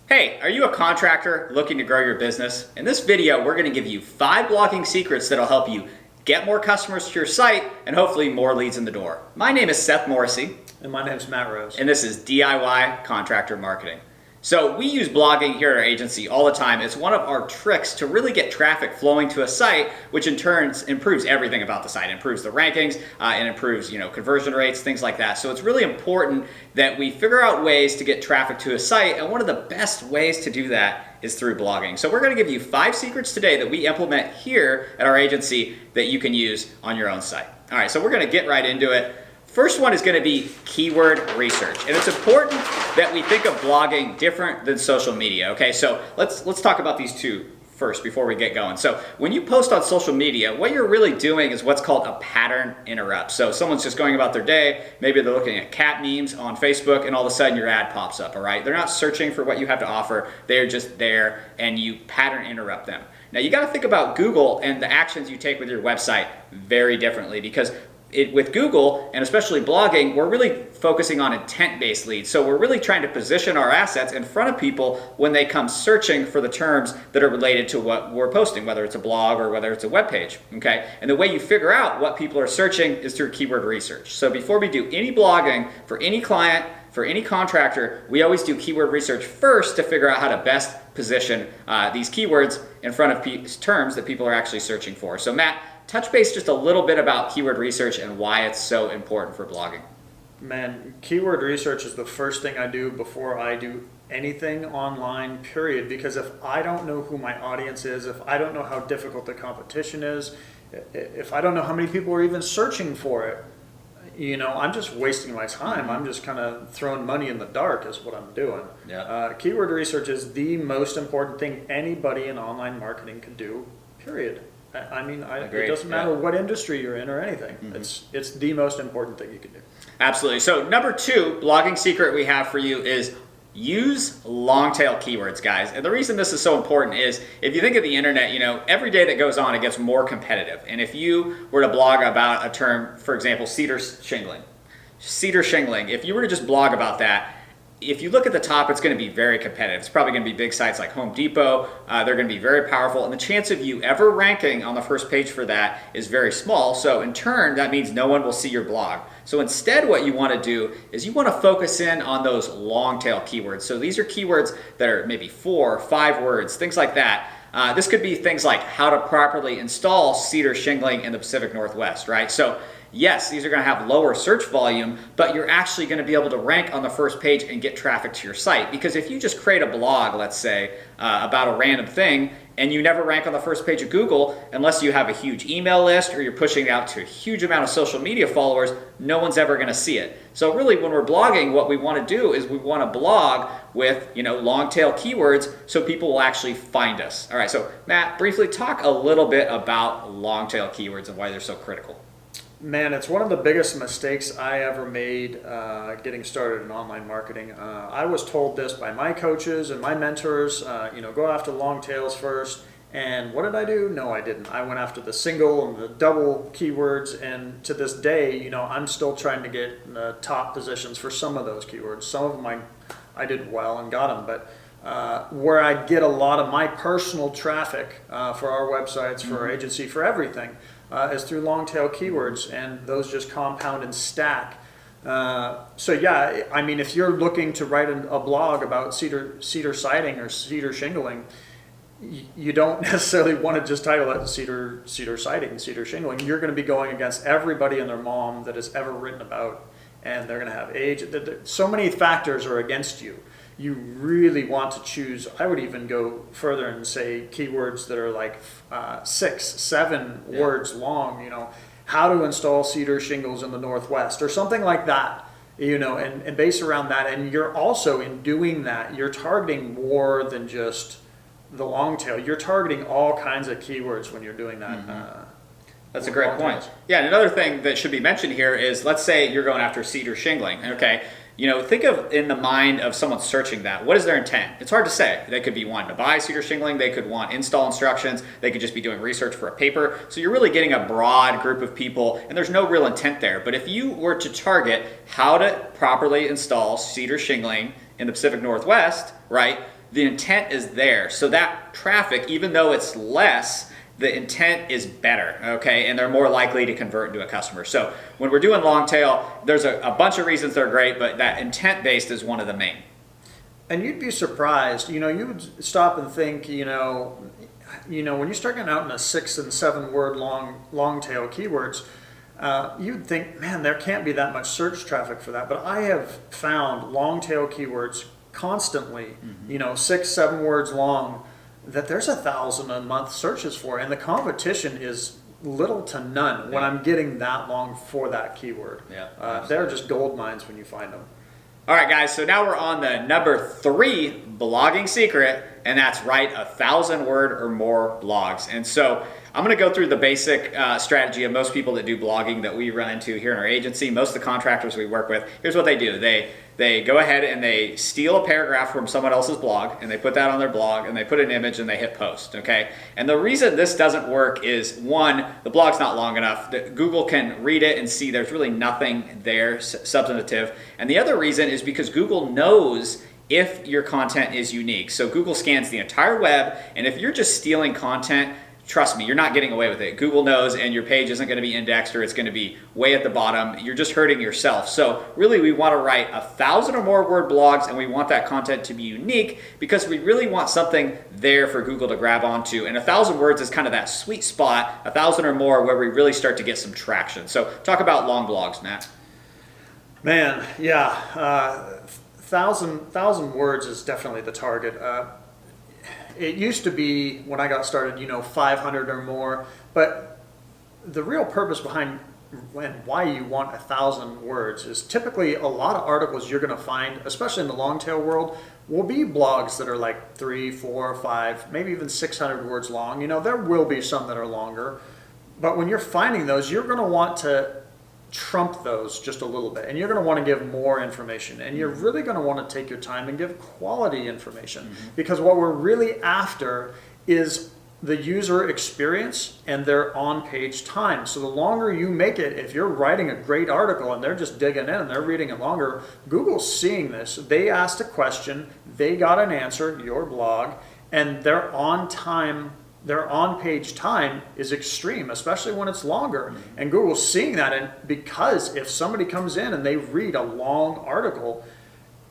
Hey, are you a contractor looking to grow your business? In this video, we're going to give you 5 blogging secrets that'll help you get more customers to your site and hopefully more leads in the door. My name is Seth Morrissey. And my name's Matt Rose. And this is DIY Contractor Marketing. So we use blogging here at our agency all the time. It's one of our tricks to really get traffic flowing to a site, which in turn improves everything about the site. It improves the rankings, and improves conversion rates, things like that. So it's really important that we figure out ways to get traffic to a site, and one of the best ways to do that is through blogging. So we're going to give you 5 secrets today that we implement here at our agency that you can use on your own site. All right, so we're going to get right into it. First one is going to be keyword research, and it's important that we think of blogging different than social media. Okay, so let's talk about these two first before we get going. So when you post on social media, what you're really doing is what's called a pattern interrupt. So someone's just going about their day, maybe they're looking at cat memes on Facebook, and all of a sudden your ad pops up. All right, they're not searching for what you have to offer; they're just there, and you pattern interrupt them. Now you got to think about Google and the actions you take with your website very differently, because with Google, and especially blogging, we're really focusing on intent-based leads. So we're really trying to position our assets in front of people when they come searching for the terms that are related to what we're posting, whether it's a blog or whether it's a web page, okay? And the way you figure out what people are searching is through keyword research. So before we do any blogging for any client, for any contractor, we always do keyword research first to figure out how to best position these keywords in front of terms that people are actually searching for. So Matt, touch base just a little bit about keyword research and why it's so important for blogging. Man, keyword research is the first thing I do before I do anything online, period. Because if I don't know who my audience is, if I don't know how difficult the competition is, if I don't know how many people are even searching for it, I'm just wasting my time. I'm just kind of throwing money in the dark is what I'm doing. Yeah. Keyword research is the most important thing anybody in online marketing can do, period. It doesn't matter what industry you're in or anything. Mm-hmm. It's the most important thing you can do. Absolutely. So number 2 blogging secret we have for you is use long tail keywords, guys. And the reason this is so important is if you think of the internet, every day that goes on, it gets more competitive. And if you were to blog about a term, for example, cedar shingling, if you were to just blog about that, if you look at the top, it's going to be very competitive. It's probably going to be big sites like Home Depot. They're going to be very powerful, and the chance of you ever ranking on the first page for that is very small. So in turn, that means no one will see your blog. So instead, what you want to do is you want to focus in on those long tail keywords. So these are keywords that are maybe 4 or 5 words, things like that. This could be things like how to properly install cedar shingling in the Pacific Northwest, right? So yes, these are going to have lower search volume, but you're actually going to be able to rank on the first page and get traffic to your site. Because if you just create a blog, let's say, about a random thing, and you never rank on the first page of Google, unless you have a huge email list or you're pushing it out to a huge amount of social media followers, no one's ever going to see it. So really, when we're blogging, what we want to do is we want to blog with long tail keywords so people will actually find us. All right, so Matt, briefly talk a little bit about long tail keywords and why they're so critical. Man, it's one of the biggest mistakes I ever made getting started in online marketing. I was told this by my coaches and my mentors, go after long tails first. And what did I do? No, I didn't. I went after the single and the double keywords. And to this day, I'm still trying to get the top positions for some of those keywords. Some of them I did well and got them. But where I get a lot of my personal traffic for our websites, for our agency, for everything, is through long tail keywords, and those just compound and stack. If you're looking to write a blog about cedar siding or cedar shingling, you don't necessarily want to just title it cedar siding, cedar shingling. You're going to be going against everybody and their mom that has ever written about, and they're going to have age. So many factors are against you. You really want to choose, I would even go further and say keywords that are like 6, 7 words long, how to install cedar shingles in the Northwest or something like that, and base around that. And you're also, in doing that, you're targeting more than just the long tail. You're targeting all kinds of keywords when you're doing that. That's a great point. Yeah, and another thing that should be mentioned here is, let's say you're going after cedar shingling, okay? Think of in the mind of someone searching that. What is their intent? It's hard to say. They could be wanting to buy cedar shingling. They could want install instructions. They could just be doing research for a paper. So you're really getting a broad group of people, and there's no real intent there. But if you were to target how to properly install cedar shingling in the Pacific Northwest, right? the intent is there. So that traffic, even though it's less, the intent is better, okay? And they're more likely to convert into a customer. So when we're doing long tail, there's a bunch of reasons they're great, but that intent-based is one of the main. And you'd be surprised, you would stop and think, when you start getting out in a 6 and 7 word long tail keywords, you'd think, man, there can't be that much search traffic for that. But I have found long tail keywords constantly, 6, 7 words long, that there's 1,000 a month searches for, and the competition is little to none when I'm getting that long for that keyword. They're just gold mines when you find them. All right, guys, so now we're on the number 3 blogging secret, and that's write 1,000 word or more blogs. And so I'm going to go through the basic strategy of most people that do blogging that we run into here in our agency. Most of the contractors we work with, here's what they do. They go ahead and they steal a paragraph from someone else's blog, and they put that on their blog, and they put an image, and they hit post, okay? And the reason this doesn't work is, one, the blog's not long enough. Google can read it and see there's really nothing there substantive. And the other reason is because Google knows if your content is unique. So Google scans the entire web, and if you're just stealing content, trust me, you're not getting away with it. Google knows, and your page isn't going to be indexed, or it's going to be way at the bottom. You're just hurting yourself. So really, we want to write 1,000 or more word blogs, and we want that content to be unique because we really want something there for Google to grab onto. And 1,000 words is kind of that sweet spot, 1,000 or more, where we really start to get some traction. So talk about long blogs, Matt. Man, yeah, 1,000 words is definitely the target. It used to be, when I got started, 500 or more, but the real purpose behind and why you want 1,000 words is typically a lot of articles you're going to find, especially in the long tail world, will be blogs that are like 3, 4, 5, maybe even 600 words long. There will be some that are longer, but when you're finding those, you're going to want to trump those just a little bit, and you're going to want to give more information, and you're really going to want to take your time and give quality information, because what we're really after is the user experience and their on-page time. So the longer you make it, if you're writing a great article and they're just digging in and they're reading it longer, Google's seeing this. They asked a question, they got an answer, your blog, and their on-page time is extreme, especially when it's longer. And Google's seeing that, and because if somebody comes in and they read a long article,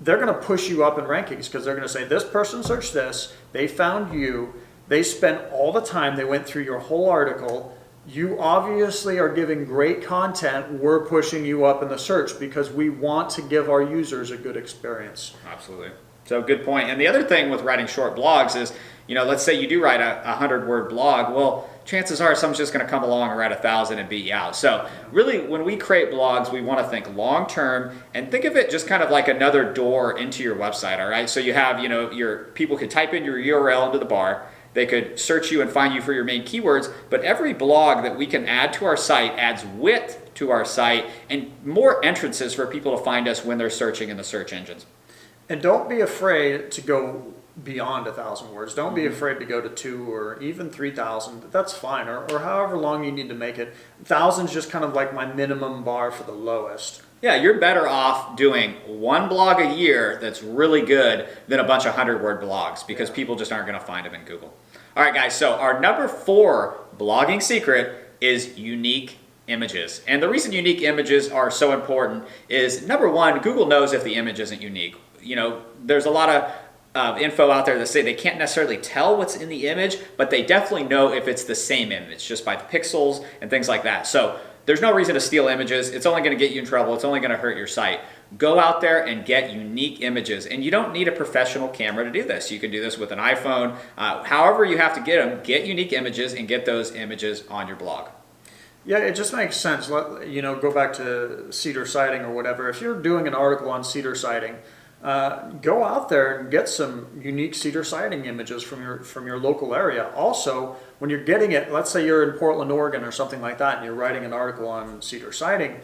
they're going to push you up in rankings, because they're going to say, this person searched this, they found you, they spent all the time, they went through your whole article, you obviously are giving great content, we're pushing you up in the search because we want to give our users a good experience. Absolutely. So good point. And the other thing with writing short blogs is, let's say you do write a 100-word blog. Well, chances are someone's just going to come along and write 1,000 and beat you out. So really, when we create blogs, we want to think long-term and think of it just kind of like another door into your website, all right? So you have, your people could type in your URL into the bar. They could search you and find you for your main keywords, but every blog that we can add to our site adds width to our site and more entrances for people to find us when they're searching in the search engines. And don't be afraid to go beyond 1,000 words. Don't be afraid to go to 2 or even 3,000. That's fine, or however long you need to make it. 1,000 is just kind of like my minimum bar for the lowest. Yeah, you're better off doing one blog a year that's really good than a bunch of 100-word blogs, because people just aren't going to find them in Google. All right, guys, so our number 4 blogging secret is unique images. And the reason unique images are so important is, number 1, Google knows if the image isn't unique. There's a lot of info out there that say they can't necessarily tell what's in the image, but they definitely know if it's the same image just by the pixels and things like that. So there's no reason to steal images. It's only going to get you in trouble. It's only going to hurt your site. Go out there and get unique images. And you don't need a professional camera to do this. You can do this with an iPhone. However you have to get them, get unique images and get those images on your blog. Yeah, it just makes sense. Go back to cedar siding or whatever. If you're doing an article on cedar siding, go out there and get some unique cedar siding images from your local area. Also, when you're getting it, let's say you're in Portland, Oregon or something like that, and you're writing an article on cedar siding,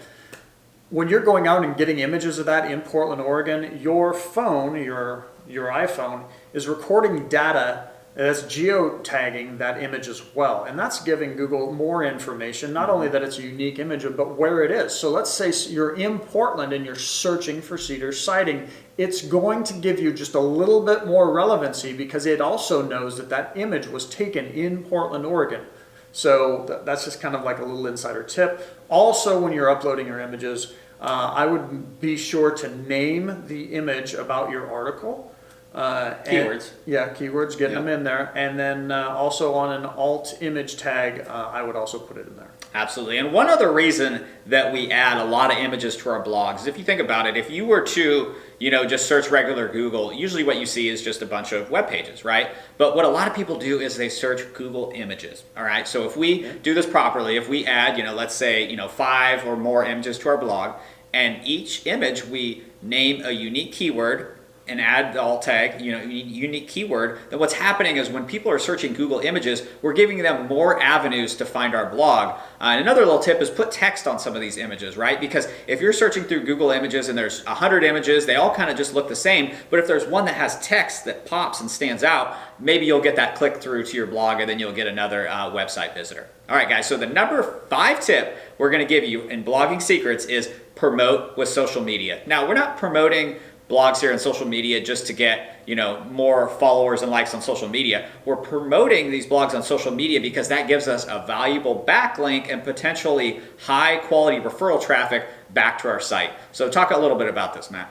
when you're going out and getting images of that in Portland, Oregon, your phone, your iPhone, is recording data That's geotagging that image as well. And that's giving Google more information, not only that it's a unique image, but where it is. So let's say you're in Portland and you're searching for cedar siding. It's going to give you just a little bit more relevancy because it also knows that that image was taken in Portland, Oregon. So that's just kind of like a little insider tip. Also, when you're uploading your images, I would be sure to name the image about your article. Keywords. Keywords, getting them in there. And then also on an alt image tag, I would also put it in there. Absolutely. And one other reason that we add a lot of images to our blogs is if you think about it, if you were to, just search regular Google, usually what you see is just a bunch of web pages, right? But what a lot of people do is they search Google images, all right? So if we do this properly, if we add, let's say, 5 or more images to our blog, and each image we name a unique keyword and add the alt tag, unique keyword, then what's happening is when people are searching Google images, we're giving them more avenues to find our blog. And another little tip is put text on some of these images, right? Because if you're searching through Google images and there's 100 images, they all kind of just look the same. But if there's one that has text that pops and stands out, maybe you'll get that click through to your blog and then you'll get another website visitor. All right, guys, so the number 5 tip we're going to give you in blogging secrets is promote with social media. Now, we're not promoting blogs here on social media just to get more followers and likes on social media. We're promoting these blogs on social media because that gives us a valuable backlink and potentially high quality referral traffic back to our site. So talk a little bit about this, Matt.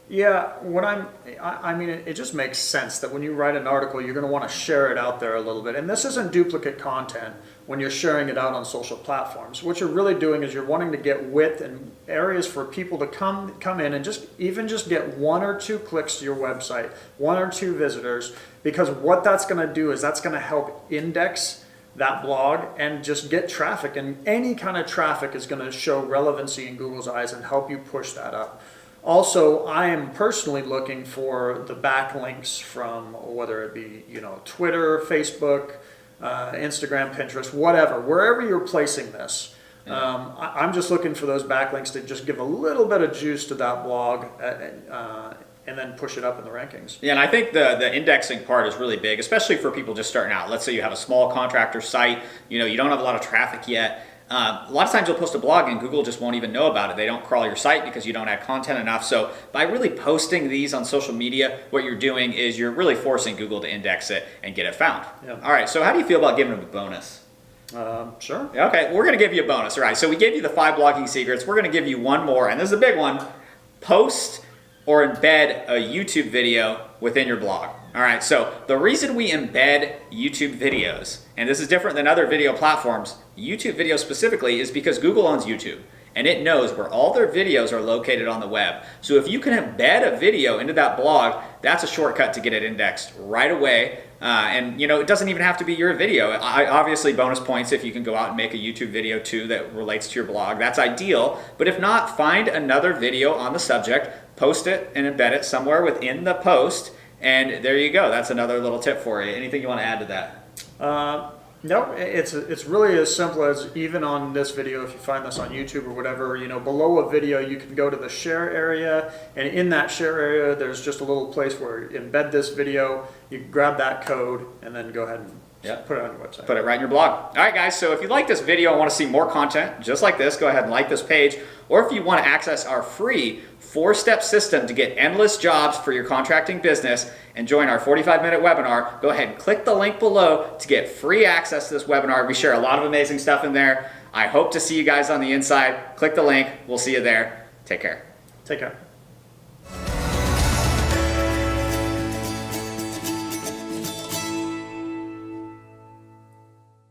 Yeah, it just makes sense that when you write an article, you're going to want to share it out there a little bit. And this isn't duplicate content when you're sharing it out on social platforms. What you're really doing is you're wanting to get width and areas for people to come in and just get 1 or 2 clicks to your website, 1 or 2 visitors, because what that's going to do is that's going to help index that blog and just get traffic. And any kind of traffic is going to show relevancy in Google's eyes and help you push that up. Also, I am personally looking for the backlinks from whether it be, Twitter, Facebook, Instagram, Pinterest, whatever, wherever you're placing this. I'm just looking for those backlinks to just give a little bit of juice to that blog and then push it up in the rankings. Yeah, and I think the indexing part is really big, especially for people just starting out. Let's say you have a small contractor site, you don't have a lot of traffic yet. A lot of times you'll post a blog and Google just won't even know about it. They don't crawl your site because you don't add content enough. So by really posting these on social media, what you're doing is you're really forcing Google to index it and get it found. Yeah. All right, so how do you feel about giving them a bonus? Sure. Okay, we're going to give you a bonus. All right, so we gave you the 5 blogging secrets. We're going to give you one more, and this is a big one. Post or embed a YouTube video within your blog. All right, so the reason we embed YouTube videos, and this is different than other video platforms, YouTube videos specifically, is because Google owns YouTube. And it knows where all their videos are located on the web. So if you can embed a video into that blog, that's a shortcut to get it indexed right away. And it doesn't even have to be your video. Obviously, bonus points if you can go out and make a YouTube video too that relates to your blog. That's ideal. But if not, find another video on the subject, post it and embed it somewhere within the post. And there you go. That's another little tip for you. Anything you want to add to that? No, it's really as simple as even on this video, if you find this on YouTube or whatever, below a video, you can go to the share area, and in that share area, there's just a little place where you embed this video, you grab that code, and then go ahead and put it on your website. Put it right in your blog. All right, guys, so if you like this video and want to see more content just like this, go ahead and like this page. Or if you want to access our free 4-step system to get endless jobs for your contracting business and join our 45-minute webinar, go ahead and click the link below to get free access to this webinar. We share a lot of amazing stuff in there. I hope to see you guys on the inside. Click the link. We'll see you there. Take care. Take care.